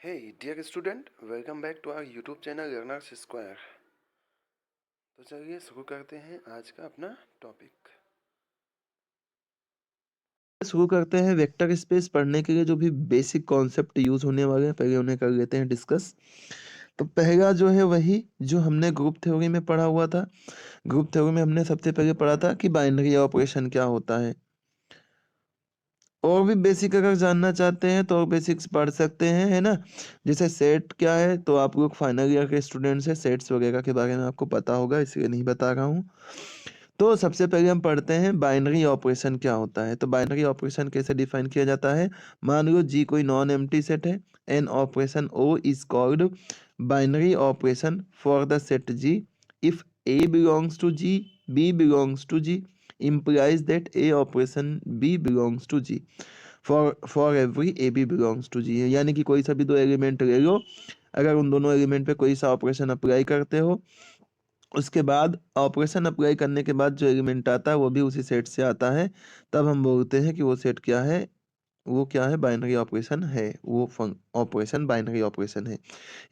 Hey dear student, welcome back to our YouTube channel Learners Square। तो चलिए शुरू करते हैं आज का अपना टॉपिक। शुरू करते हैं वेक्टर स्पेस पढ़ने के लिए जो भी बेसिक कॉन्सेप्ट यूज होने वाले हैं पहले उन्हें कर लेते हैं डिस्कस। तो पहला जो है वही जो हमने ग्रुप थ्योरी में पढ़ा हुआ था। ग्रुप थ्योरी में हमने सबसे पहले पढ़ा था कि बाइनरी ऑपरेशन क्या होता है। और भी बेसिक अगर जानना चाहते हैं तो और बेसिक्स पढ़ सकते हैं, है ना। जैसे सेट क्या है तो आप लोग फाइनल ईयर के स्टूडेंट्स हैं, सेट्स वगैरह के बारे में आपको पता होगा, इसलिए नहीं बता रहा हूँ। तो सबसे पहले हम पढ़ते हैं बाइनरी ऑपरेशन क्या होता है। तो बाइनरी ऑपरेशन कैसे डिफाइन किया जाता है। मान लो जी कोई नॉन एम्प्टी सेट है, an operation o is called binary operation for the set G if a belongs to G, b belongs to G, implies that A operation B belongs to G for every AB belongs to G। यानी कि कोई सा भी दो element ले लो, अगर उन दोनों एलिमेंट पे कोई सा ऑपरेशन अप्लाई करते हो, उसके बाद ऑपरेशन अप्लाई करने के बाद जो एलिमेंट आता है वो भी उसी सेट से आता है, तब हम बोलते हैं कि वो सेट क्या है, वो क्या है, बाइनरी ऑपरेशन है, वो ऑपरेशन बाइनरी ऑपरेशन है।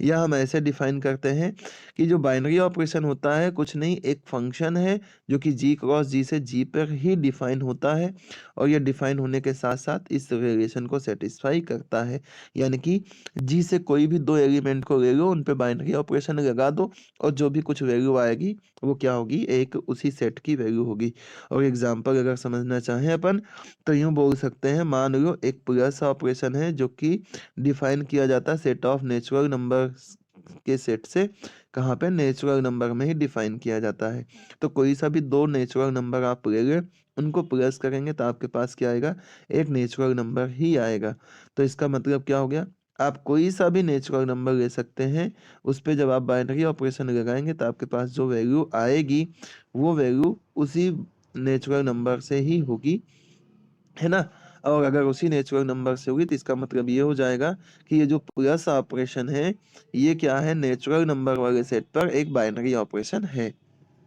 या हम ऐसे डिफाइन करते हैं कि जो बाइनरी ऑपरेशन होता है कुछ नहीं, एक फंक्शन है जो कि जी क्रॉस जी से जी पर ही डिफाइन होता है, और ये डिफाइन होने के साथ साथ इस रिलेशन को सेटिस्फाई करता है। यानी कि जी से कोई भी दो एलिमेंट को ले लो, उन पे बाइनरी ऑपरेशन लगा दो, और जो भी कुछ वैल्यू आएगी वो क्या होगी, एक उसी सेट की वैल्यू होगी। और एग्जाम्पल अगर समझना चाहें अपन तो यूं बोल सकते हैं, मान लो एक प्लस ऑपरेशन है जो कि डिफाइन किया जाता है सेट ऑफ नेचुरल नंबर के सेट से, कहाँ पे, नेचुरल नंबर में ही डिफाइन किया जाता है। तो कोई सा भी दो नेचुरल नंबर आप ले लें, उनको प्लस करेंगे तो आपके पास क्या आएगा, एक नेचुरल नंबर ही आएगा। तो इसका मतलब क्या हो गया, आप कोई सा भी नेचुरल नंबर ले सकते हैं, उस पर जब आप बाइनरी ऑपरेशन लगाएंगे तो आपके पास जो वैल्यू आएगी वो वैल्यू उसी नेचुरल नंबर से ही होगी, है ना। और अगर उसी नेचुरल नंबर से होगी तो इसका मतलब ये हो जाएगा कि ये जो प्लस ऑपरेशन है ये क्या है, नेचुरल नंबर वाले सेट पर एक बाइनरी ऑपरेशन है।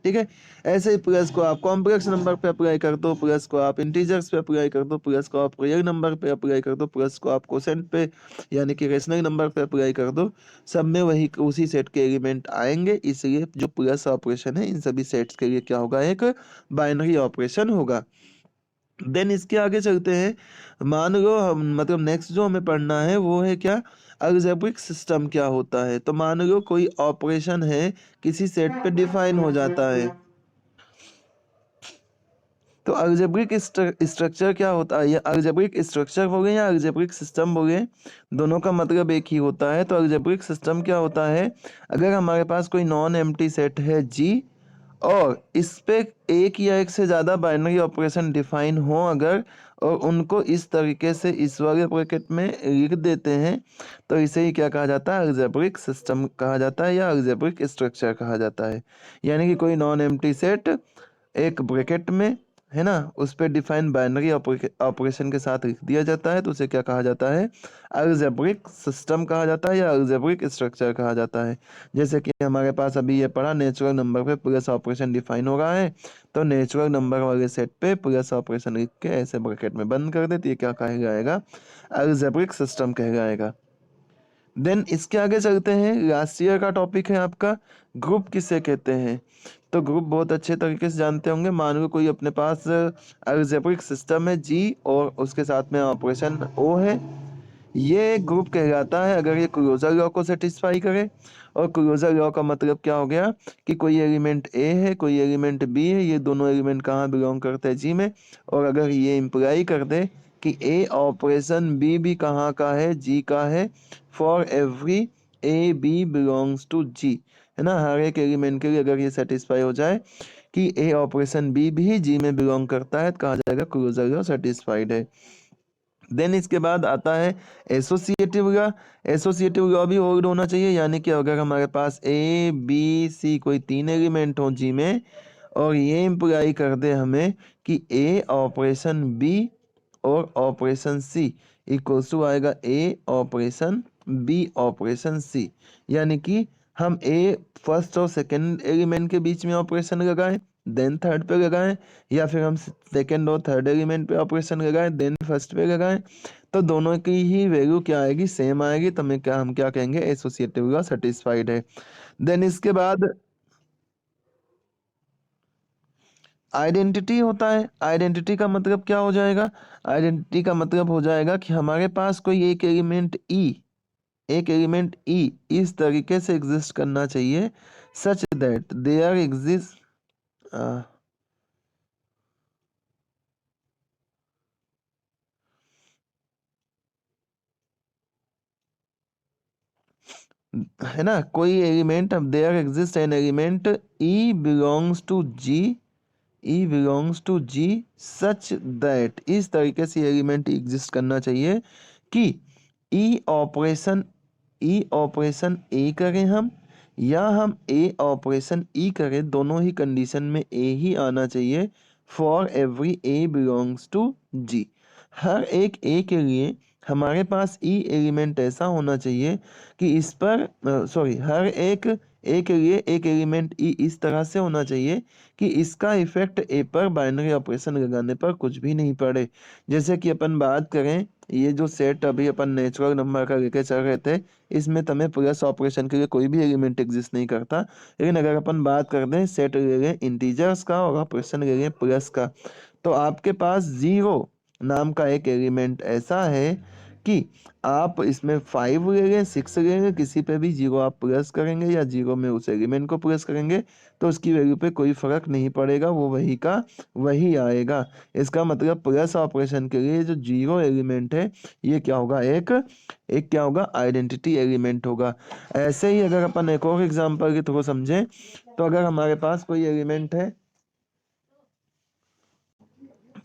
ठीक है। ऐसे ही प्लस को आप कॉम्प्लेक्स नंबर पे अप्लाई कर दो, प्लस को आप इंटीजर्स पे अप्लाई कर दो, प्लस को आप रियल नंबर पे अप्लाई कर दो, प्लस को आप कोसेंट पे यानी कि रेशनल नंबर पे अप्लाई कर दो, सब में वही उसी सेट के एलिमेंट आएंगे। इसलिए जो प्लस ऑपरेशन है इन सभी सेट्स के लिए क्या होगा, एक बाइनरी ऑपरेशन होगा। देन इसके आगे चलते हैं, मान लो हम मतलब नेक्स्ट जो हमें पढ़ना है वो है क्या, अलजेब्रिक सिस्टम क्या होता है। तो मान लो कोई ऑपरेशन है किसी सेट पे डिफाइन हो जाता है, तो अलजेब्रिक स्ट्रक्चर क्या होता है, ये अलजेब्रिक स्ट्रक्चर बोले या अलजेब्रिक सिस्टम बोले, दोनों का मतलब एक ही होता है। तो अलजेब्रिक सिस्टम क्या होता है, अगर हमारे पास कोई नॉन एम्प्टी सेट है जी और इस पे एक या एक से ज़्यादा बाइनरी ऑपरेशन डिफाइन हो अगर, और उनको इस तरीके से इस वाले ब्रैकेट में लिख देते हैं, तो इसे ही क्या कहा जाता है, अलजेब्रिक सिस्टम कहा जाता है या अलजेब्रिक स्ट्रक्चर कहा जाता है। यानी कि कोई नॉन एम्प्टी सेट एक ब्रैकेट में, है ना, उस पर डिफाइन बाइनरी ऑपरेशन के साथ लिख दिया जाता है, तो उसे क्या कहा जाता है, अलजेब्रिक सिस्टम कहा जाता है या अलजेब्रिक स्ट्रक्चर कहा जाता है। जैसे कि हमारे पास अभी ये पढ़ा, नेचुरल नंबर पे प्लस ऑपरेशन डिफाइन हो रहा है, तो नेचुरल नंबर वाले सेट पे प्लस ऑपरेशन लिख के ऐसे ब्रैकेट में बंद कर देती है, क्या कहा जाएगा, अलजेब्रिक सिस्टम कहलाएगा। देन इसके आगे चलते हैं, लास्ट ईयर का टॉपिक है आपका ग्रुप किसे कहते हैं। तो ग्रुप बहुत अच्छे तरीके से जानते होंगे। मान लो कोई अपने पास अलजेब्रिक सिस्टम है जी और उसके साथ में ऑपरेशन ओ है, ये एक ग्रुप कहलाता है अगर ये क्लोजर लॉ को सेटिस्फाई करे। और क्लोजर लॉ का मतलब क्या हो गया कि कोई एलिमेंट ए है कोई एलिमेंट बी है, ये दोनों एलिमेंट कहाँ बिलोंग करते हैं, जी में। और अगर ये इम्प्लाई कर दे कि ए ऑपरेशन बी भी कहाँ का है, जी का है, for every A B belongs to G, है ना, हर एक एलिमेंट के लिए अगर ये सेटिस्फाई हो जाए कि ए ऑपरेशन बी भी जी में बिलोंग करता है तो कहा जाएगा क्लोजर लॉ सेटिस्फाइड है। देन इसके बाद आता है एसोसिएटिव लॉ। एसोसिएटिव लॉ भी होल्ड होना चाहिए, यानी कि अगर हमारे पास ए बी सी कोई तीन एलिमेंट हो जी में, और ये इम्प्लाई कर दे हमें कि ए ऑपरेशन बी और ऑपरेशन सी इक्वल्स टू आएगा ए ऑपरेशन बी ऑपरेशन सी, यानी कि हम ए फर्स्ट और सेकंड एलिमेंट के बीच में ऑपरेशन लगाएं देन थर्ड पे लगाएं, या फिर हम सेकंड और थर्ड एलिमेंट पे ऑपरेशन लगाएं देन फर्स्ट पे लगाएं, तो दोनों की ही वैल्यू क्या आएगी, सेम आएगी, तो हम क्या कहेंगे, एसोसिएटिव लॉ सेटिस्फाइड है। देन इसके बाद आइडेंटिटी होता है। आइडेंटिटी का मतलब क्या हो जाएगा, आइडेंटिटी का मतलब हो जाएगा कि हमारे पास कोई एक एलिमेंट ई इस तरीके से एग्जिस्ट करना चाहिए, सच दैट देयर एग्जिस्ट, है ना, कोई एलिमेंट, अब there exist an element e belongs to G, e belongs to G such that, इस तरीके से एलिमेंट एग्जिस्ट करना चाहिए कि ई ऑपरेशन, ई ऑपरेशन ए करें हम, या हम ए ऑपरेशन ई करें, दोनों ही कंडीशन में ए ही आना चाहिए। For every A belongs to G, हर एक ए के लिए हमारे पास ई एलिमेंट ऐसा होना चाहिए कि इस पर, सॉरी, हर एक ए के लिए एक एलिमेंट ई इस तरह से होना चाहिए कि इसका इफेक्ट ए पर बाइनरी ऑपरेशन लगाने पर कुछ भी नहीं पड़े। जैसे कि अपन बात करें, ये जो सेट अभी अपन नेचुरल नंबर का लेके चल रहे थे, इसमें तुम्हें प्लस ऑपरेशन के लिए कोई भी एलिमेंट एग्जिस्ट नहीं करता। लेकिन अगर अपन बात कर दें, सेट ले लें इंटीजर्स का और ऑपरेशन ले लें प्लस का, तो आपके पास जीरो नाम का एक एलिमेंट ऐसा है कि आप इसमें 5 ले लें, 6 ले लें, किसी पे भी जीरो आप प्लस करेंगे या जीरो में उस एलिमेंट को प्लस करेंगे तो उसकी वैल्यू पे कोई फर्क नहीं पड़ेगा, वो वही का वही आएगा। इसका मतलब प्लस ऑपरेशन के लिए जो जीरो एलिमेंट है ये क्या होगा, एक एक क्या होगा, आइडेंटिटी एलिमेंट होगा। ऐसे ही अगर अपन एक और एग्जांपल के थ्रू समझें, तो अगर हमारे पास कोई एलिमेंट है,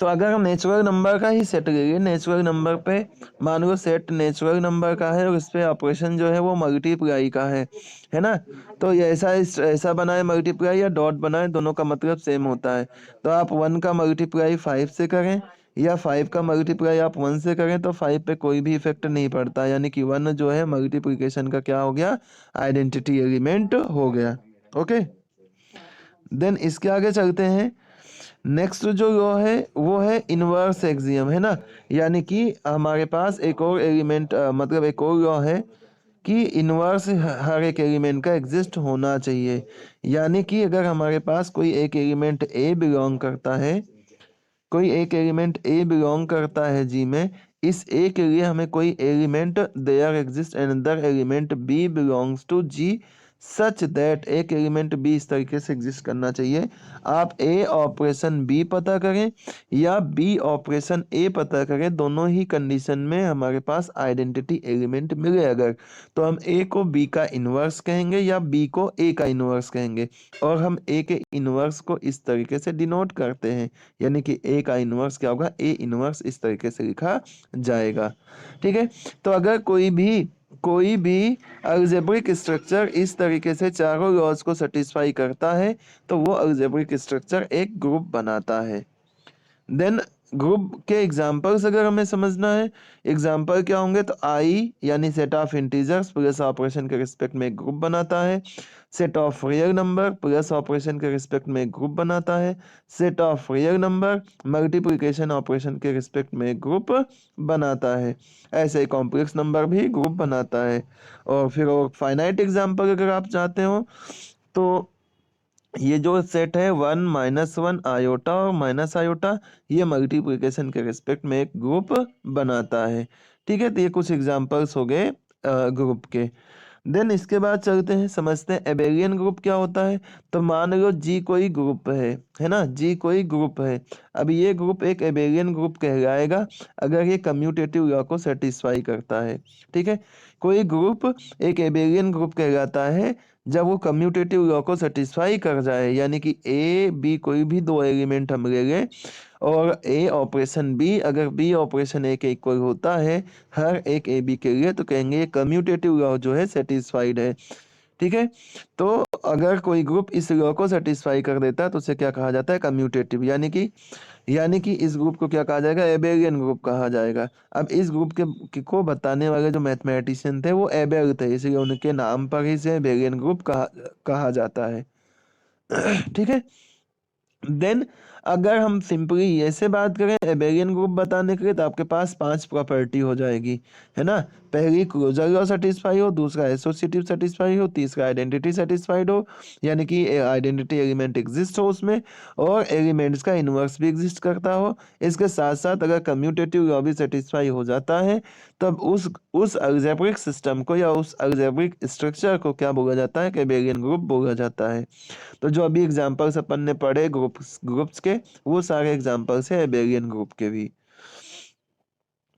तो अगर हम नेचुरल नंबर का ही सेट लेंगे, नेचुरल नंबर पे मान लो सेट नेचुरल नंबर का है और इस पे ऑपरेशन जो है वो मल्टीप्लाई का है ना, तो ये ऐसा ऐसा बनाए मल्टीप्लाई या डॉट बनाए, दोनों का मतलब सेम होता है। तो आप 1 का मल्टीप्लाई 5 से करें या 5 का मल्टीप्लाई आप 1 से करें तो 5 पे कोई भी इफेक्ट नहीं पड़ता, यानी कि 1 जो है मल्टीप्लिकेशन का क्या हो गया, आइडेंटिटी एलिमेंट हो गया। ओके, देन इसके आगे चलते हैं। नेक्स्ट जो लॉ है वो है इनवर्स एक्सियम, है ना, यानी कि हमारे पास एक और एलिमेंट, मतलब एक और लॉ है कि इनवर्स हर एक एलिमेंट का एग्जिस्ट होना चाहिए। यानी कि अगर हमारे पास कोई एक एलिमेंट ए बिलोंग करता है, कोई एक एलिमेंट ए बिलोंग करता है जी में, इस ए के लिए हमें कोई element there exist another element b belongs to G such that, एक एलिमेंट बी इस तरीके से एग्जिस्ट करना चाहिए। आप ए ऑपरेशन बी पता करें या बी ऑपरेशन ए पता करें, दोनों ही कंडीशन में हमारे पास आइडेंटिटी एलिमेंट मिले अगर, तो हम ए को बी का इनवर्स कहेंगे या बी को ए का इनवर्स कहेंगे। और हम ए के इनवर्स को इस तरीके से डिनोट करते हैं, यानी कि ए का इनवर्स क्या होगा, ए इनवर्स इस तरीके से लिखा जाएगा। ठीक है, तो अगर कोई भी अलजेब्रिक स्ट्रक्चर इस तरीके से चारों लॉज को सेटिस्फाई करता है तो वो अलजेब्रिक स्ट्रक्चर एक ग्रुप बनाता है। देन ग्रुप के एग्जांपल्स अगर हमें समझना है, एग्जांपल क्या होंगे, तो आई यानी set of integers plus operation के रिस्पेक्ट में एक ग्रुप बनाता है, set of real number plus operation के रिस्पेक्ट में एक ग्रुप बनाता है, set of real number multiplication operation के रिस्पेक्ट में एक ग्रुप बनाता है, ऐसे ही कॉम्प्लेक्स नंबर भी ग्रुप बनाता है। और फिर और फाइनाइट एग्जांपल अगर आप चाहते हो तो ये जो सेट है 1 -1 आयोटा और माइनस आयोटा, ये मल्टीप्लिकेशन के रिस्पेक्ट में एक ग्रुप बनाता है। ठीक है, तो ये कुछ एग्जांपल्स हो गए ग्रुप के। देन इसके बाद चलते हैं, समझते हैं एबेलियन ग्रुप क्या होता है। तो मान लो जी कोई ग्रुप है ना, जी कोई ग्रुप है। अब ये ग्रुप एक एबेलियन ग्रुप कहलाएगा अगर ये कम्यूटेटिव लॉ को सेटिस्फाई करता है। ठीक है, कोई ग्रुप एक एबेलियन ग्रुप कहलाता है जब वो कम्यूटेटिव लॉ को सेटिस्फाई कर जाए, यानी कि ए बी कोई भी दो एलिमेंट हम ले लें और ए ऑपरेशन बी, अगर बी ऑपरेशन ए के इक्वल होता है हर एक ए बी के लिए, तो कहेंगे ये कम्यूटेटिव लॉ जो है सेटिस्फाइड है। ठीक है, तो अगर कोई ग्रुप इस लॉ को सेटिस्फाई कर देता है तो उसे क्या कहा जाता है, कम्यूटेटिव, यानी कि इस ग्रुप को क्या कहा जाएगा, एबेलियन ग्रुप कहा जाएगा। अब इस ग्रुप को बताने वाले जो मैथमेटिशियन थे वो एबेल थे, इसलिए उनके नाम पर ही इसे एबेलियन ग्रुप कहा जाता है। ठीक है, देन अगर हम सिंपली ऐसे बात करें एबेलियन ग्रुप बताने के लिए, तो आपके पास 5 प्रॉपर्टी हो जाएगी, है ना। पहली क्लोजर लॉ सेटिस्फाई हो, दूसरा एसोसिएटिव सेटिस्फाई हो, तीसरा आइडेंटिटी सेटिस्फाइड हो, यानी कि आइडेंटिटी एलिमेंट एग्जिस्ट हो उसमें, और एलिमेंट्स का इनवर्स भी एग्जिस्ट करता हो। इसके साथ साथ अगर कम्यूटेटिव लॉ भी सेटिस्फाई हो जाता है, तब उस अलजेब्रिक सिस्टम को या उस अलजेब्रिक स्ट्रक्चर को क्या बोला जाता है, एबेलियन ग्रुप बोला जाता है। तो जो अभी एग्जांपल्स अपन ने पढ़े ग्रुप्स के, वो सारे एग्जांपल्स है एबेलियन ग्रुप के भी।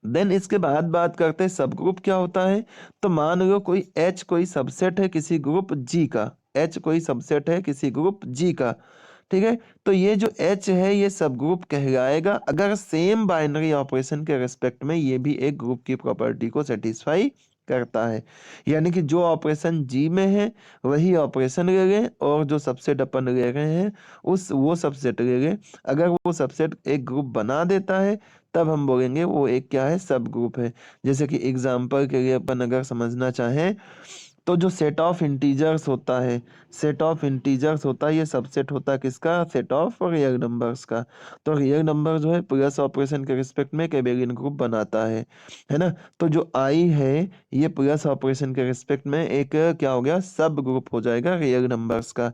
देन इसके बाद बात करते हैं सब ग्रुप क्या होता है। तो मान लो कोई H कोई सबसेट है किसी ग्रुप G का, H कोई सबसेट है किसी ग्रुप G का, ठीक है। तो ये जो H है ये सब ग्रुप कहलाएगा अगर सेम बाइनरी ऑपरेशन के रेस्पेक्ट में ये भी एक ग्रुप की प्रॉपर्टी को सेटिस्फाई करता है। यानी कि जो ऑपरेशन G में है वही ऑपरेशन ले लें, और जो सबसेट अपन ले रहे हैं वो सबसेट ले लें। अगर वो सबसेट एक ग्रुप बना देता है, तब हम बोलेंगे वो एक क्या है, सब ग्रुप है। जैसे कि एग्जाम्पल के लिए अपन अगर समझना चाहें, तो जो सेट ऑफ इंटीजर्स होता है, सेट ऑफ इंटीजर्स होता है, ये सबसेट होता है किसका, सेट ऑफ रियल नंबर्स का। तो रियल नंबर जो है प्लस ऑपरेशन के रिस्पेक्ट में एक एबेलियन ग्रुप बनाता है ना। तो जो आई है ये प्लस ऑपरेशन के रिस्पेक्ट में एक क्या हो गया, सब ग्रुप हो जाएगा रियल नंबर्स का।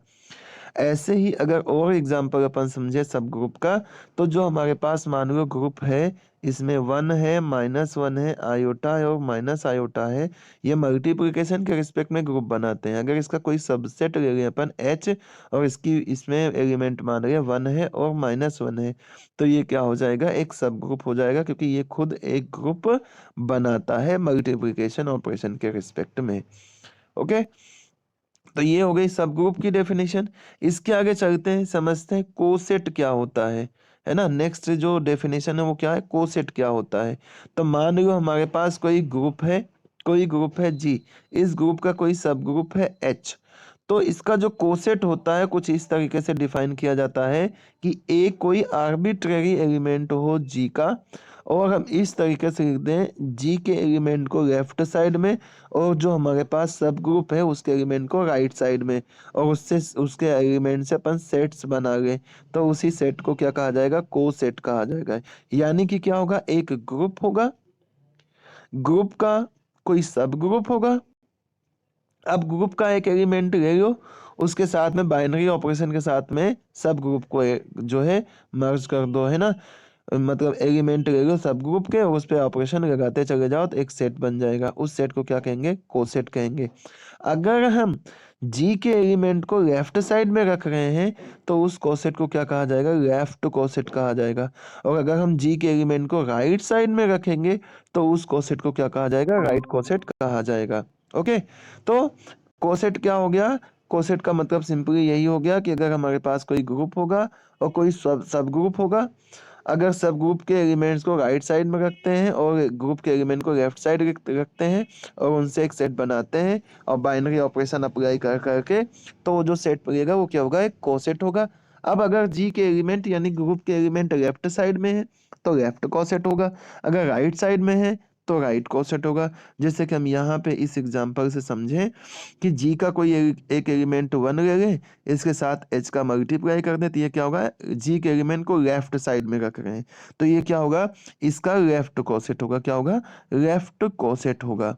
ऐसे ही अगर और एग्जांपल अपन समझे सब ग्रुप का, तो जो हमारे पास मान लो ग्रुप है, इसमें 1 है, -1 है, आयोटा है और माइनस आयोटा है, ये मल्टीप्लिकेशन के रिस्पेक्ट में ग्रुप बनाते हैं। अगर इसका कोई सबसेट ले लें अपन H, और इसमें एलिमेंट मान रहे 1 है और -1 है, तो ये क्या हो जाएगा, एक सब ग्रुप हो जाएगा, क्योंकि ये खुद एक ग्रुप बनाता है मल्टीप्लिकेशन ऑपरेशन के रिस्पेक्ट में। ओके, तो ये हो गई सब ग्रुप की डेफिनेशन। इसके आगे चलते हैं, समझते हैं कोसेट क्या होता है ना। नेक्स्ट जो डेफिनेशन है वो क्या है, कोसेट क्या होता है। तो मान लो हमारे पास कोई ग्रुप है G, इस ग्रुप का कोई सब ग्रुप है H। तो इसका जो कोसेट होता है कुछ इस तरीके से डिफाइन किया जाता है कि A कोई आर्बिट्रेरी एलिमेंट हो G का, और हम इस तरीके से लिख दें G के एलिमेंट को लेफ्ट साइड में, और जो हमारे पास सब ग्रुप है उसके एलिमेंट को राइट साइड में, और उससे उसके एलिमेंट से अपन सेट्स बना लें, तो उसी सेट को क्या कहा जाएगा, कोसेट कहा जाएगा। यानी कि क्या होगा, एक ग्रुप होगा, ग्रुप का कोई सब ग्रुप होगा। अब ग्रुप का एक एलिमेंट ले लो, उसके साथ में बाइनरी ऑपरेशन के साथ में सब ग्रुप को जो है मर्ज कर दो, है ना। मतलब एलिमेंट ले लो सब ग्रुप के, और उस पर ऑपरेशन लगाते चले जाओ तो एक सेट बन जाएगा। उस सेट को क्या कहेंगे, कोसेट कहेंगे। अगर हम G के एलिमेंट को लेफ्ट साइड में रख रहे हैं, तो उस कोसेट को क्या कहा जाएगा, लेफ्ट कोसेट कहा जाएगा। और अगर हम G के एलिमेंट को राइट साइड में रखेंगे, तो उस कोसेट को क्या कहा जाएगा, राइट कोसेट कहा जाएगा। ओके, तो कोसेट क्या हो गया, कोसेट का मतलब सिंपली यही हो गया कि अगर हमारे पास कोई ग्रुप होगा और कोई सब ग्रुप होगा, अगर सब ग्रुप के एलिमेंट्स को राइट साइड में रखते हैं और ग्रुप के एलिमेंट को लेफ्ट साइड रखते हैं और उनसे एक सेट बनाते हैं और बाइनरी ऑपरेशन अप्लाई कर करके, तो वो जो सेट मिलेगा वो क्या होगा, एक कोसेट होगा। अब अगर G के एलिमेंट यानी ग्रुप के एलिमेंट लेफ्ट साइड में है, तो लेफ्ट कोसेट होगा। अगर राइट साइड में है, तो राइट कोसेट होगा। जैसे कि हम यहाँ पे इस एग्जांपल से समझें कि G का कोई एक एलिमेंट 1 ले लें, इसके साथ H का मल्टीप्लाई कर दें, तो ये क्या होगा, G के एलिमेंट को लेफ्ट साइड में रख रहे हैं, तो ये क्या होगा, इसका लेफ्ट कोसेट होगा। क्या होगा, लेफ्ट कोसेट होगा।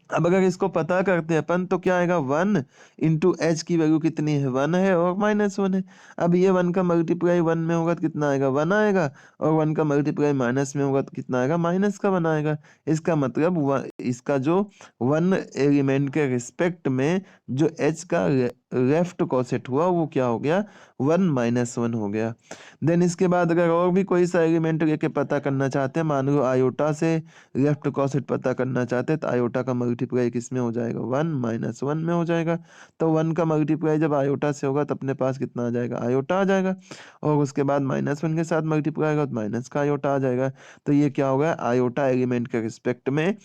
अब अगर इसको पता करते हैं अपन, तो क्या आएगा, 1 इंटू H की वैल्यू कितनी है, 1 है और -1 है। अब ये 1 का मल्टीप्लाई 1 में होगा तो कितना आएगा, 1 आएगा, और 1 का मल्टीप्लाई माइनस में होगा तो कितना आएगा, माइनस का 1 आएगा। इसका मतलब इसका जो 1 एलिमेंट के रिस्पेक्ट में जो H का लेफ्ट कोसेट हुआ वो क्या हो गया, 1 -1 हो गया। देन इसके बाद अगर और भी कोई सा एलिमेंट लेके पता करना चाहते हैं, मान लो आयोटा से लेफ्ट कोसेट पता करना चाहते हैं, तो आयोटा का मल्टीप्लाई किस में हो जाएगा, 1 -1 में हो जाएगा। तो 1 का मल्टीप्लाई जब आयोटा से होगा तो अपने पास कितना आ जाएगा, आयोटा आ जाएगा, और उसके बाद -1 के साथ मल्टीप्लाई होगा तो माइनस का आयोटा आ जाएगा। तो ये क्या होगा, आयोटा एलिमेंट के रिस्पेक्ट में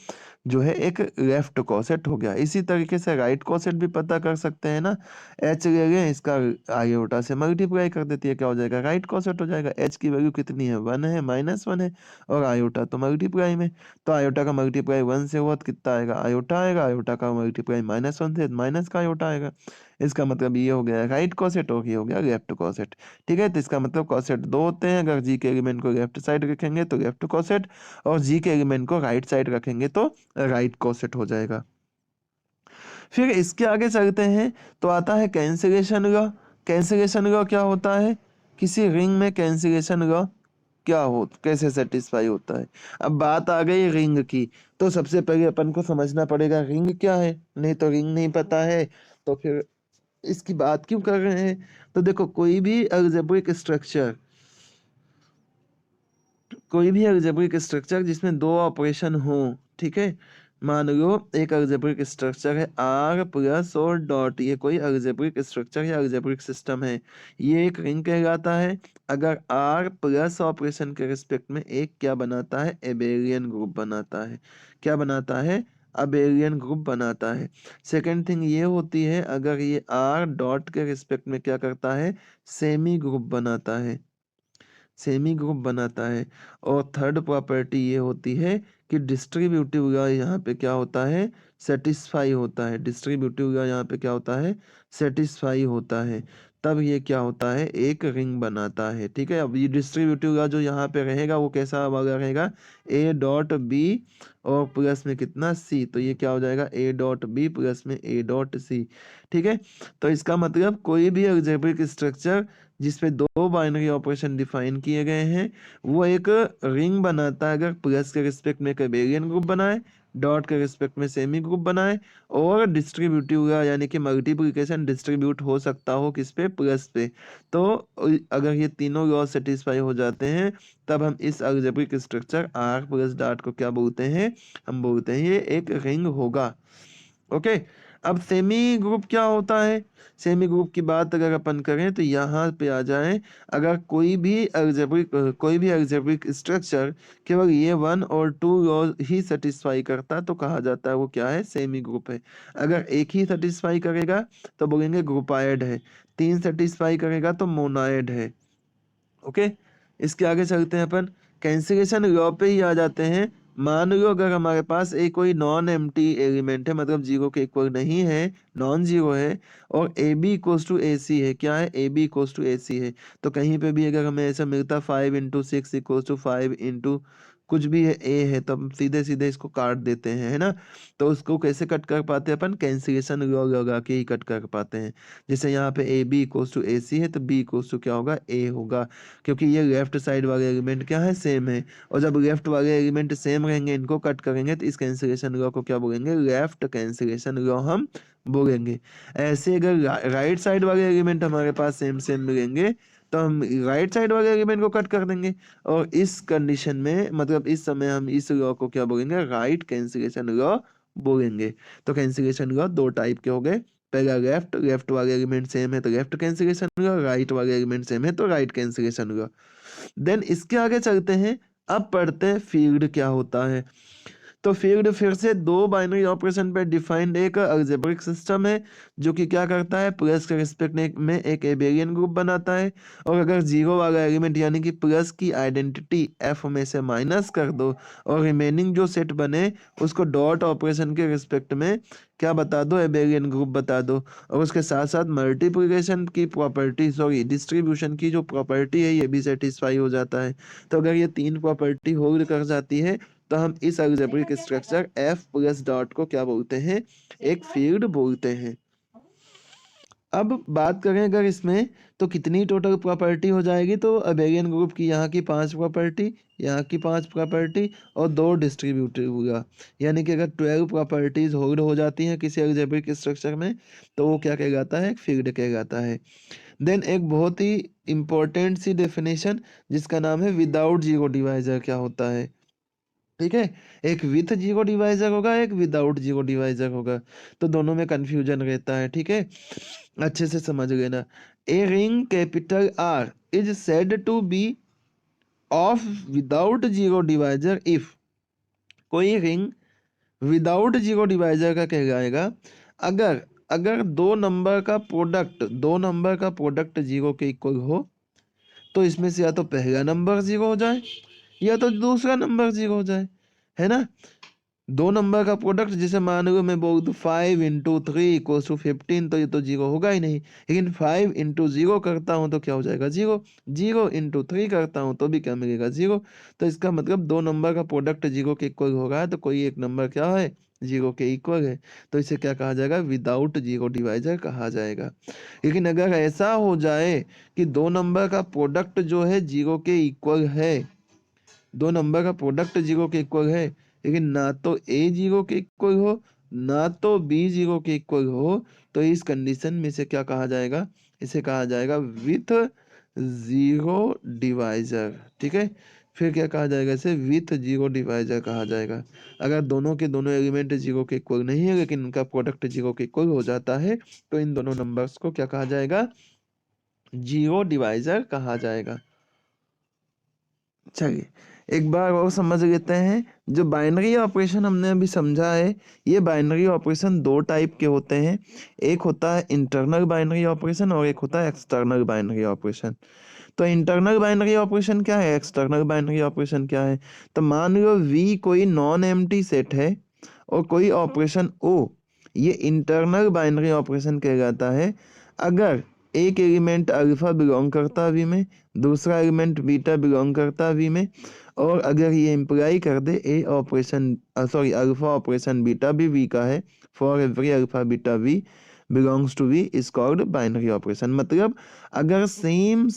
जो है एक लेफ्ट कोसेट हो गया। इसी तरीके से राइट कोसेट भी पता कर सकते हैं ना, H ले लें, इसका आयोटा से मल्टीप्लाई कर देती है, क्या हो जाएगा, राइट कोसेट हो जाएगा। H की वैल्यू कितनी है, 1 है, -1 है, और आयोटा तो मल्टीप्लाई में, तो आयोटा का मल्टीप्लाई 1 से हुआ तो कितना आएगा, आयोटा आएगा, आयोटा का मल्टीप्लाई -1 से माइनस का आयोटा आएगा। इसका मतलब ये हो गया राइट कॉसेट और ये हो गया लेफ्ट कॉसेट। ठीक है, तो इसका मतलब कॉसेट दो होते हैं, अगर जी के एलिमेंट को लेफ्ट साइड रखेंगे तो लेफ्ट कॉसेट, और जी के एलिमेंट को राइट साइड रखेंगे तो राइट कॉसेट हो जाएगा। फिर इसके आगे चलते हैं तो आता है कैंसिलेशन लॉ। कैंसिलेशन लॉ क्या होता है, किसी रिंग में कैंसिलेशन लॉ क्या हो, कैसे सेटिस्फाई होता है। अब बात आ गई रिंग की, तो सबसे पहले अपन को समझना पड़ेगा रिंग क्या है, नहीं तो रिंग नहीं पता है तो फिर इसकी बात क्यों कर रहे हैं। तो देखो, कोई भी अलजेब्रिक स्ट्रक्चर जिसमें दो ऑपरेशन हो, ठीक है, मान लो एक अलजेब्रिक स्ट्रक्चर है आर प्लस और डॉट, ये कोई अलजेब्रिक स्ट्रक्चर या अलजेब्रिक सिस्टम है, ये एक रिंग कहलाता है अगर आर प्लस ऑपरेशन के रिस्पेक्ट में एक क्या बनाता है, एबेलियन ग्रुप बनाता है। क्या बनाता है, अबेलियन ग्रुप बनाता है। सेकेंड थिंग ये होती है अगर ये आर डॉट के रिस्पेक्ट में क्या करता है, सेमी ग्रुप बनाता है, सेमी ग्रुप बनाता है। और थर्ड प्रॉपर्टी ये होती है कि डिस्ट्रीब्यूटिव लॉ यहाँ पे क्या होता है, सेटिस्फाई होता है। डिस्ट्रीब्यूटिव लॉ यहाँ पे क्या होता है, सेटिस्फाई होता है, तब ये क्या होता है, एक रिंग बनाता है। ठीक है, अब ये डिस्ट्रीब्यूटिव लॉ जो यहाँ पे रहेगा वो कैसा वाला रहेगा, ए डॉट बी और प्लस में कितना सी, तो ये क्या हो जाएगा, ए डॉट बी प्लस में ए डॉट सी। ठीक है, तो इसका मतलब कोई भी अलजेब्रिक स्ट्रक्चर जिसपे दो बाइनरी ऑपरेशन डिफाइन किए गए हैं वो एक रिंग बनाता है अगर प्लस के रिस्पेक्ट में एक अबेलियन ग्रुप बनाए, डॉट के रिस्पेक्ट में सेमी ग्रुप बनाए, और डिस्ट्रीब्यूटिव यानी कि मल्टीप्लिकेशन डिस्ट्रीब्यूट हो सकता हो किस पे, प्लस पे। तो अगर ये तीनों लॉ सेटिस्फाई हो जाते हैं तब हम इस algebraic structure R plus dot को क्या बोलते हैं, हम बोलते हैं ये एक रिंग होगा। ओके, अब सेमी ग्रुप क्या होता है, सेमी ग्रुप की बात अगर अपन करें तो यहाँ पे आ जाएं, अगर कोई भी अलजेब्रिक स्ट्रक्चर केवल ये 1 और 2 लॉ ही सेटिस्फाई करता तो कहा जाता है वो क्या है, सेमी ग्रुप है। अगर एक ही सेटिस्फाई करेगा तो बोलेंगे ग्रुपायड है, 3 सेटिस्फाई करेगा तो मोनायड है। ओके, इसके आगे चलते हैं अपन, कैंसिलेशन लॉ पे ही आ जाते हैं। मान लो अगर हमारे पास एक कोई नॉन एम्प्टी एलिमेंट है, मतलब जीरो के इक्वल नहीं है, नॉन जीरो है, और ए बी इक्वल्स टू ए सी है, क्या है, ए बी इक्वल्स टू ए सी है, तो कहीं पे भी अगर हमें ऐसा मिलता 5 × 6 इक्वल्स टू 5 कुछ भी है ए है, तो हम सीधे सीधे इसको काट देते हैं, है ना। तो उसको कैसे कट कर पाते हैं अपन, कैंसिलेशन लॉ लगा के ही कट कर पाते हैं। जैसे यहाँ पे ए बी इक्वल्स टू ए सी है तो बी इक्वल्स टू क्या होगा, ए होगा, क्योंकि ये लेफ्ट साइड वाले एलिमेंट क्या है, सेम है। और जब लेफ्ट वाले एलिमेंट सेम रहेंगे, इनको कट करेंगे तो इस कैंसिलेशन लॉ को क्या बोलेंगे, लेफ्ट कैंसिलेशन लॉ हम बोलेंगे। ऐसे अगर राइट साइड वाले एलिमेंट हमारे पास सेम सेम मिलेंगे तो हम राइट साइड वाले एलिमेंट को कट कर देंगे, और इस कंडीशन में मतलब इस समय हम इस लॉ को क्या बोलेंगे, राइट कैंसिलेशन लॉ बोलेंगे। तो कैंसिलेशन लॉ दो टाइप के हो गए, पहला लेफ्ट वाले एलिमेंट सेम है तो लेफ्ट कैंसिलेशन लॉ, राइट वाले एलिमेंट सेम है तो राइट कैंसिलेशन लॉ। देन इसके आगे चलते हैं, अब पढ़ते हैं फील्ड क्या होता है। तो फील्ड फिर से दो बाइनरी ऑपरेशन पे डिफाइंड एक अलजेब्रिक सिस्टम है जो कि क्या करता है, प्लस के रिस्पेक्ट में एक एबेलियन ग्रुप बनाता है, और अगर जीरो वाला एलिमेंट यानी कि प्लस की आइडेंटिटी एफ में से माइनस कर दो और रिमेनिंग जो सेट बने उसको डॉट ऑपरेशन के रिस्पेक्ट में क्या बता दो, एबेलियन ग्रुप बता दो, और उसके साथ साथ मल्टीप्लिकेशन की प्रॉपर्टी, सॉरी डिस्ट्रीब्यूशन की जो प्रॉपर्टी है ये भी सेटिस्फाई हो जाता है। तो अगर ये तीन प्रॉपर्टी होल्ड कर जाती है तो हम इस algebraic structure F plus dot को क्या बोलते हैं, एक फील्ड बोलते हैं। अब बात करें अगर इसमें तो कितनी टोटल प्रॉपर्टी हो जाएगी, तो अबेलियन ग्रुप की यहाँ की 5 प्रॉपर्टी, यहाँ की 5 प्रॉपर्टी और 2 डिस्ट्रीब्यूटिव होगा, यानी कि अगर 12 प्रॉपर्टीज होल्ड हो जाती हैं किसी अलजेब्रिक स्ट्रक्चर में तो वो क्या कहलाता है, एक फील्ड कहलाता है। देन एक बहुत ही इंपॉर्टेंट सी डेफिनेशन जिसका नाम है विदाउट जीरो डिवाइजर क्या होता है। ठीक है, एक विथ जीरो डिवाइजर होगा, एक विदाउट जीरो डिवाइजर होगा, तो दोनों में कंफ्यूजन रहता है। ठीक है, अच्छे से समझ लेना। A ring capital R is said to be of without zero divisor if, कोई रिंग विदाउट जीरो डिवाइजर का कहलाएगा अगर अगर दो नंबर का प्रोडक्ट जीरो के इक्वल हो, तो इसमें से या तो पहला नंबर जीरो हो जाए या तो दूसरा नंबर जीरो हो जाए, है ना। दो नंबर का प्रोडक्ट, जैसे मान लो मैं बोल दूं 5 इंटू 3 इक्वल्स टू 15, तो ये तो जीरो होगा ही नहीं। लेकिन 5 इंटू 0 करता हूं तो क्या हो जाएगा, जीरो। 0 इंटू 3 करता हूं तो भी क्या मिलेगा, जीरो। तो इसका मतलब दो नंबर का प्रोडक्ट जीरो के इक्वल हो रहा है, तो कोई एक नंबर क्या है, जीरो के इक्वल है। तो इसे क्या कहा जाएगा, विदाउट जीरो डिवाइजर कहा जाएगा। लेकिन अगर ऐसा हो जाए कि दो नंबर का प्रोडक्ट जो है जीरो के इक्वल है, दो नंबर का प्रोडक्ट जीरो के इक्वल है, लेकिन ना तो ए जीरो के इक्वल हो ना तो बी जीरो के इक्वल हो, तो इस कंडीशन में इसे क्या कहा जाएगा, इसे कहा जाएगा विथ जीरो डिवाइजर। ठीक है, फिर क्या कहा जाएगा, इसे विथ जीरो डिवाइजर कहा जाएगा। अगर दोनों के दोनों एलिमेंट जीरो के इक्वल नहीं है लेकिन उनका प्रोडक्ट जीरो के इक्वल हो जाता है, तो इन दोनों नंबर्स को क्या कहा जाएगा, जीरो डिवाइजर कहा जाएगा। चलिए एक बार और समझ लेते हैं। जो बाइनरी ऑपरेशन हमने अभी समझा है, ये बाइनरी ऑपरेशन दो टाइप के होते हैं। एक होता है इंटरनल बाइनरी ऑपरेशन और एक होता है एक्सटर्नल बाइनरी ऑपरेशन। तो इंटरनल बाइनरी ऑपरेशन क्या है, एक्सटर्नल बाइनरी ऑपरेशन क्या है। तो मान लो वी कोई नॉन एम्प्टी सेट है और कोई ऑपरेशन ओ, ये इंटरनल बाइनरी ऑपरेशन कहलाता है। अगर एक एलिमेंट अल्फा बिलोंग करता वी में, दूसरा एलिमेंट बीटा बिलोंग करता वी में, और अगर ये इम्प्लाई कर दे A operation sorry alpha operation beta भी वी का है, for every alpha beta V belongs to V is called binary operation. मतलब अगर सेम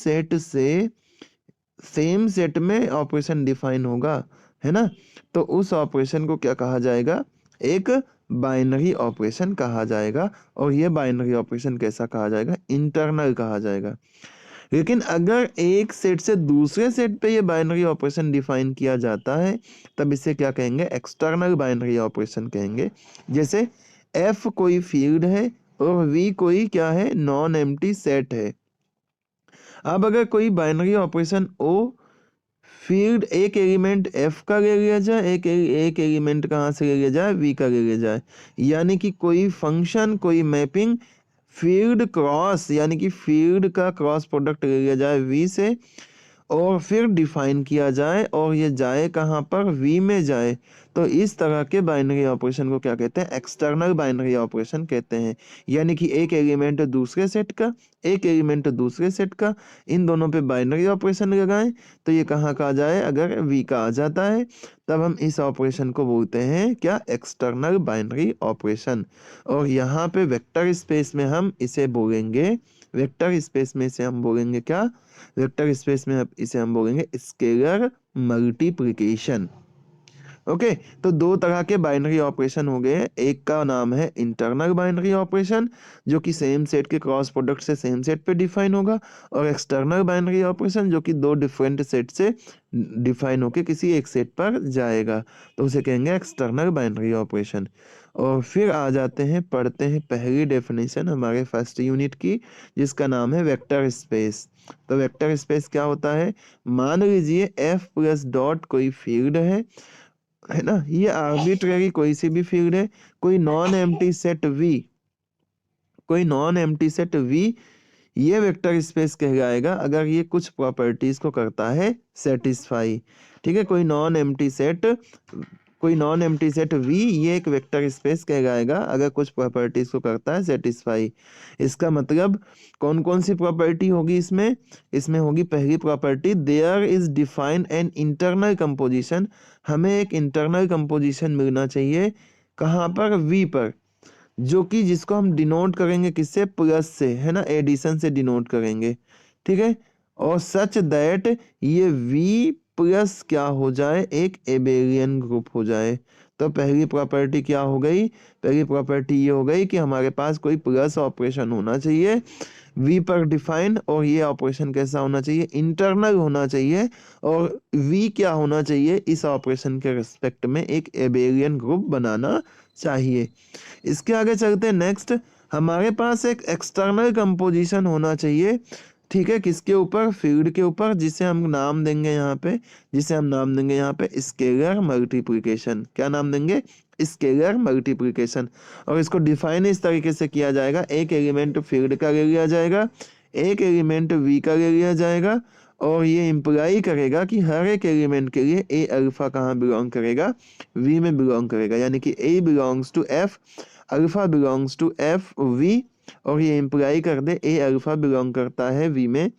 सेट में ऑपरेशन डिफाइन होगा, है ना, तो उस ऑपरेशन को क्या कहा जाएगा, एक बाइनरी ऑपरेशन कहा जाएगा। और ये बाइनरी ऑपरेशन कैसा कहा जाएगा, इंटरनल कहा जाएगा। लेकिन अगर एक सेट से दूसरे सेट पे ये बाइनरी ऑपरेशन डिफाइन किया जाता है, तब इसे क्या कहेंगे, एक्सटर्नल बाइनरी ऑपरेशन कहेंगे। जैसे एफ कोई फील्ड है और वी कोई क्या है, नॉन एम्प्टी सेट है। अब अगर कोई बाइनरी ऑपरेशन ओ फील्ड एक एलिमेंट एफ का ले लिया जाए, एक एलिमेंट कहाँ से ले लिया जाए, वी का ले लिया जाए, यानी कि कोई फंक्शन कोई मैपिंग फील्ड क्रॉस, यानी कि फील्ड का क्रॉस प्रोडक्ट ले लिया जाए वी से, और फिर डिफाइन किया जाए और ये जाए कहाँ पर, वी में जाए, तो इस तरह के बाइनरी ऑपरेशन को क्या कहते हैं, एक्सटर्नल बाइनरी ऑपरेशन कहते हैं। यानी कि एक एलिमेंट दूसरे सेट का, एक एलिमेंट दूसरे सेट का, इन दोनों पे बाइनरी ऑपरेशन लगाएं तो ये कहाँ का आ जाए, अगर वी का आ जाता है तब हम इस ऑपरेशन को बोलते हैं क्या, एक्सटर्नल बाइनरी ऑपरेशन। और यहाँ पे वेक्टर स्पेस में हम इसे बोलेंगे, वेक्टर स्पेस में इसे हम बोलेंगे क्या, वेक्टर स्पेस में इसे हम बोलेंगे स्केलर मल्टीप्लिकेशन। ओके, तो दो तरह के बाइनरी ऑपरेशन हो गए। एक का नाम है इंटरनल बाइनरी ऑपरेशन, जो कि सेम सेट के क्रॉस प्रोडक्ट से सेम सेट पे डिफाइन होगा, और एक्सटर्नल बाइनरी ऑपरेशन जो कि दो डिफरेंट सेट से डिफाइन होके किसी एक सेट पर जाएगा, तो उसे कहेंगे एक्सटर्नल बाइनरी ऑपरेशन। और फिर आ जाते हैं, पढ़ते हैं पहली डेफिनेशन हमारे फर्स्ट यूनिट की, जिसका नाम है वेक्टर स्पेस। तो वेक्टर स्पेस क्या होता है, मान लीजिए एफ प्लस डॉट कोई फील्ड है ना, ये आर्बिट्रेरी कोई सी भी फील्ड है, कोई नॉन एम्प्टी सेट वी, कोई नॉन एम्प्टी सेट वी, ये वेक्टर स्पेस कहलाएगा अगर ये कुछ प्रॉपर्टीज को करता है सेटिस्फाई। ठीक है, कोई नॉन एम्प्टी सेट वी ये एक वेक्टर स्पेस कहलाएगा अगर कुछ प्रॉपर्टीज को करता है सेटिस्फाई। इसका मतलब कौन कौन सी प्रॉपर्टी होगी इसमें, इसमें होगी पहली property, there is define an internal composition, हमें एक इंटरनल कंपोजिशन मिलना चाहिए कहाँ पर, वी पर, जो कि जिसको हम डिनोट करेंगे किससे, प्लस से, है ना, एडिशन से डिनोट करेंगे। ठीक है, और सच दैट ये वी प्लस क्या हो जाए, एक एबेलियन ग्रुप हो जाए। तो पहली प्रॉपर्टी क्या हो गई, पहली प्रॉपर्टी ये हो गई कि हमारे पास कोई प्लस ऑपरेशन होना चाहिए वी पर डिफाइन, और ये ऑपरेशन कैसा होना चाहिए, इंटरनल होना चाहिए, और वी क्या होना चाहिए, इस ऑपरेशन के रिस्पेक्ट में एक एबेलियन ग्रुप बनाना चाहिए। इसके आगे चलते हैं नेक्स्ट, हमारे पास एक एक्सटर्नल कंपोजिशन होना चाहिए। ठीक है, किसके ऊपर, फील्ड के ऊपर, जिसे हम नाम देंगे यहाँ पे, जिसे हम नाम देंगे यहाँ पे स्केलर मल्टीप्लिकेशन। क्या नाम देंगे, स्केलर मल्टीप्लिकेशन। और इसको डिफाइन इस तरीके से किया जाएगा, एक एलिमेंट फील्ड का ले लिया जाएगा, एक एलिमेंट वी का ले लिया जाएगा, और ये इम्प्लाई करेगा कि हर एक एलिमेंट के लिए ए अल्फा कहाँ बिलोंग करेगा, वी में बिलोंग करेगा, यानी कि A belongs to F, alpha belongs to F V, और ये इम्प्लाई कर दे ए अल्फा बिलोंग करता है वी में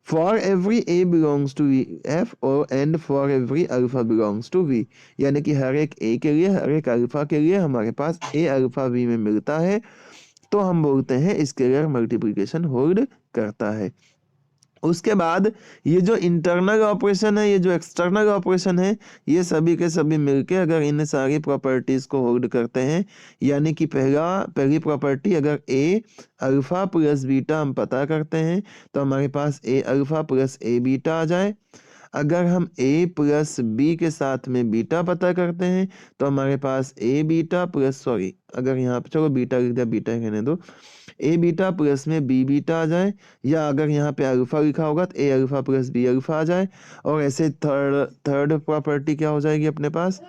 for every A belongs to F और and for every alpha belongs to V, यानी कि हर एक ए के लिए, हर एक अल्फा के लिए हमारे पास ए अल्फा वी में मिलता है, तो हम बोलते हैं स्केलर मल्टीप्लिकेशन होल्ड करता है। उसके बाद ये जो इंटरनल ऑपरेशन है, ये जो एक्सटर्नल ऑपरेशन है, ये सभी के सभी मिलके अगर इन सारी प्रॉपर्टीज को होल्ड करते हैं, यानी कि पहली प्रॉपर्टी अगर ए अल्फा प्लस बीटा हम पता करते हैं तो हमारे पास ए अल्फा प्लस ए बीटा आ जाए। अगर हम ए प्लस बी के साथ में बीटा पता करते हैं तो हमारे पास ए बीटा प्लस, सॉरी अगर यहाँ पे चलो बीटा लिख दिया, बीटा ही कहने दो, ए बीटा प्लस में बी बीटा आ जाए, या अगर यहाँ पे अल्फा लिखा होगा तो ए अल्फा प्लस बी अल्फा आ जाए। और ऐसे थर्ड प्रॉपर्टी क्या हो जाएगी अपने पास,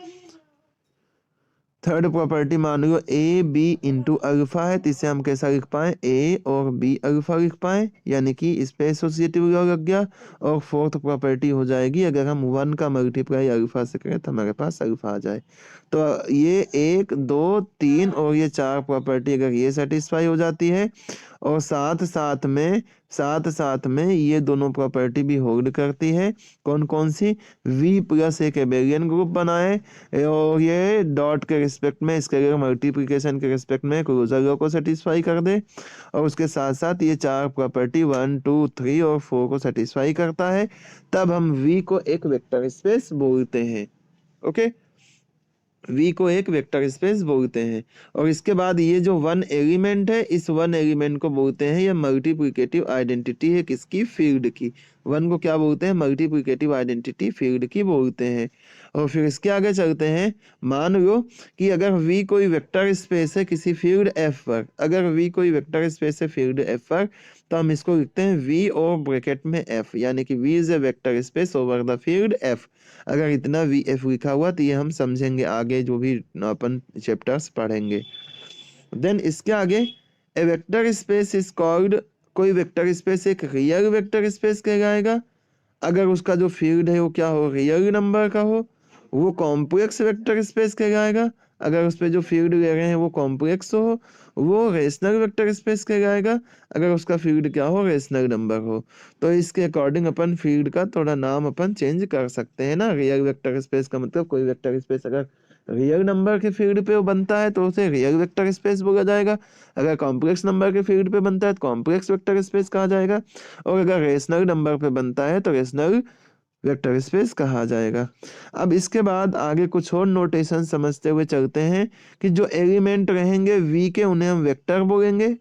थर्ड प्रॉपर्टी मान लो ए बी इंटू अल्फा है, तो इसे हम कैसा लिख पाए, ए और बी अल्फा लिख पाए, यानी कि इस पे एसोसिएटिव लॉ लग गया। और फोर्थ प्रॉपर्टी हो जाएगी अगर हम 1 का मल्टीप्लाई अल्फा से करें तो हमारे पास अल्फा आ जाए। तो ये 1 2 3 और ये 4 प्रॉपर्टी अगर ये सेटिस्फाई हो जाती है, और साथ में ये दोनों प्रॉपर्टी भी होल्ड करती है, कौन कौन सी, v प्लस एक एबेलियन ग्रुप बनाए, और ये डॉट के रिस्पेक्ट में स्केलर मल्टीप्लिकेशन के रिस्पेक्ट में क्लोजर लॉ को सेटिस्फाई कर दे, और उसके साथ साथ ये 4 प्रॉपर्टी 1 2 3 और 4 को सेटिस्फाई करता है, तब हम v को एक वेक्टर स्पेस बोलते हैं। ओके, v को एक वेक्टर स्पेस बोलते हैं। और इसके बाद ये जो वन एलिमेंट है, इस वन एलिमेंट को बोलते हैं, ये मल्टीप्लिकेटिव आइडेंटिटी है किसकी, फील्ड की। वन को क्या बोलते हैं, मल्टीप्लिकेटिव आइडेंटिटी फील्ड की बोलते हैं। और फिर इसके आगे चलते हैं, मान लो कि अगर v कोई वेक्टर स्पेस है किसी फील्ड f पर, अगर v कोई वेक्टर स्पेस है फील्ड f पर, तो हम इसको लिखते हैं v और ब्रैकेट में f, यानी कि v is a vector space over the field f। अगर इतना वी एफ लिखा हुआ तो ये हम समझेंगे आगे जो भी अपन चैप्टर्स पढ़ेंगे। देन इसके आगे ए वेक्टर स्पेस इज कॉल्ड, कोई वेक्टर स्पेस एक रियल वेक्टर स्पेस कहलाएगा अगर उसका जो फील्ड है वो क्या हो, रियल नंबर का हो, वो कॉम्प्लेक्स वेक्टर स्पेस कहलाएगा अगर उस पर जो फील्ड ले रहे हैं वो कॉम्प्लेक्स हो, वो रेशनल वेक्टर स्पेस कहलाएगा अगर उसका फील्ड क्या हो, रेशनल नंबर हो। तो इसके अकॉर्डिंग अपन फील्ड का थोड़ा नाम अपन चेंज कर सकते हैं ना। रियल वेक्टर स्पेस का मतलब कोई वेक्टर स्पेस अगर रियल नंबर के फील्ड पे बनता है तो उसे रियल वेक्टर स्पेस बोला जाएगा, अगर कॉम्प्लेक्स नंबर के फील्ड पे बनता है तो कॉम्प्लेक्स वेक्टर स्पेस कहा जाएगा, और अगर रेशनल नंबर पे बनता है तो रेशनल वेक्टर स्पेस कहा जाएगा। अब इसके बाद आगे कुछ और नोटेशन समझते हुए चलते हैं कि जो एलिमेंट रहेंगे v के उन्हें हम वेक्टर बोलेंगे,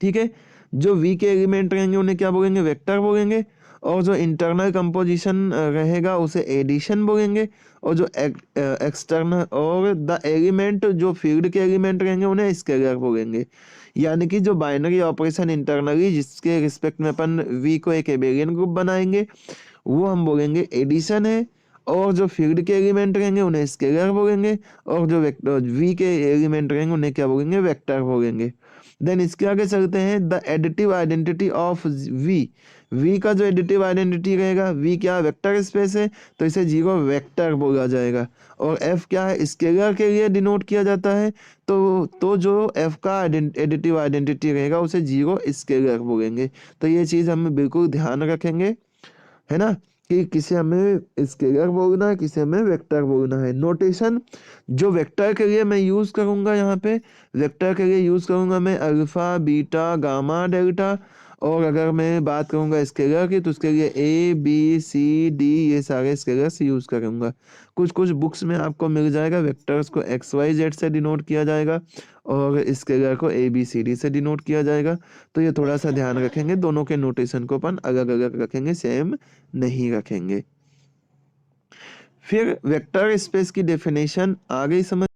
ठीक है, जो v के एलिमेंट रहेंगे उन्हें क्या बोलेंगे, वेक्टर बोलेंगे, और जो इंटरनल कंपोजिशन रहेगा उसे एडिशन बोलेंगे, और जो एक्सटर्नल और द एलिमेंट जो फील्ड के एलिमेंट रहेंगे उन्हें स्केलर बोलेंगे। यानी कि जो बाइनरी ऑपरेशन इंटरनली जिसके रिस्पेक्ट में अपन v को एक एबेलियन ग्रुप बनाएंगे वो हम बोलेंगे एडिशन है, और जो फील्ड के एलिमेंट रहेंगे उन्हें स्केलर बोलेंगे, और जो v के एलिमेंट रहेंगे उन्हें क्या बोलेंगे, वेक्टर बोलेंगे। देन इसके आगे चलते हैं, the additive identity of v का जो एडिटिव आइडेंटिटी रहेगा, v क्या वेक्टर स्पेस है तो इसे जीरो वेक्टर बोला जाएगा, और f क्या है, स्केलर के लिए डिनोट किया जाता है, तो जो f का एडिटिव आइडेंटिटी रहेगा उसे जीरो स्केलर बोलेंगे। तो ये चीज़ हमें बिल्कुल ध्यान रखेंगे, है ना, कि किसे हमें स्केलर बोलना है, किसे हमें वेक्टर बोलना है। नोटेशन जो वेक्टर के लिए मैं यूज करूंगा, यहाँ पे वेक्टर के लिए यूज करूंगा मैं अल्फा बीटा गामा डेल्टा, और अगर मैं बात करूंगा स्केलर की तो उसके लिए ए बी सी डी ये सारे स्केलर्स यूज करूंगा। कुछ कुछ बुक्स में आपको मिल जाएगा वेक्टर्स को एक्स वाई जेड से डिनोट किया जाएगा और स्केलर को ए बी सी डी से डिनोट किया जाएगा, तो ये थोड़ा सा ध्यान रखेंगे, दोनों के नोटेशन को अपन अलग अलग रखेंगे, सेम नहीं रखेंगे। फिर वेक्टर स्पेस की डेफिनेशन आ गई समझ।